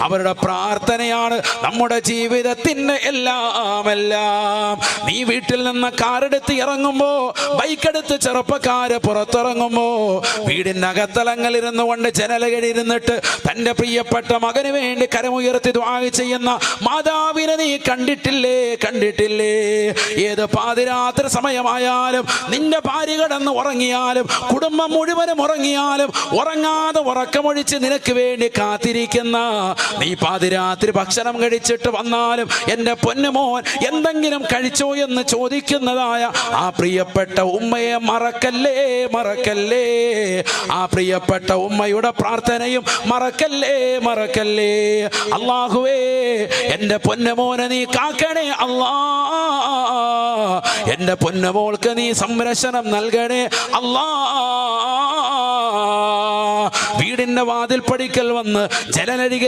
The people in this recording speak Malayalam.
അവരുടെ പ്രാർത്ഥനയാണ് നമ്മുടെ ജീവിതത്തിന്റെ എല്ലാം. നീ വീട്ടിൽ നിന്ന് കാറെടുത്ത് ഇറങ്ങുമ്പോ, ബൈക്കെടുത്ത് ചെറുപ്പക്കാര് പുറത്തിറങ്ങുമ്പോ, വീടിന്റെ അകത്തളങ്ങളിൽ ഇരുന്നു കൊണ്ട് ജനലകളിരുന്നിട്ട് തന്റെ പ്രിയപ്പെട്ട മകന് വേണ്ടി കരമുയർത്തി ദുആ ചെയ്യുന്ന മാതാവിനെ നീ കണ്ടിട്ടില്ലേ? ഏത് പാതിരാത്രി സമയമായാലും നിന്റെ ഭാര്യ കിടന്ന് ഉറങ്ങിയാലും കുടുംബം മുഴുവനും ഉറങ്ങിയാലും ഉറങ്ങാതെ ഉറക്കമൊഴിച്ച് നിനക്ക് വേണ്ടി കാത്തിരിക്കുന്ന, നീ പാതിരാത്രി ഭക്ഷണം കഴിച്ചിട്ട് വന്നാലും എൻ്റെ പൊന്നുമോൻ എന്തെങ്കിലും കഴിച്ചോ എന്ന് ചോദിക്കുന്നതായ ആ പ്രിയപ്പെട്ട ഉമ്മയെ മറക്കല്ലേ. ആ പ്രിയപ്പെട്ട ഉമ്മയുടെ പ്രാർത്ഥനയും മറക്കല്ലേ. അല്ലാഹുവേ, എൻ്റെ പൊന്നുമോനെ നീ കാക്കണേ അല്ലാ. എൻ്റെ പൊന്നുമോൾക്ക് നീ സംരക്ഷണം നൽകണേ അല്ലാ. വീടിന്റെ വാതിൽ പടിക്കൽ വന്ന് ജനലരികിൽ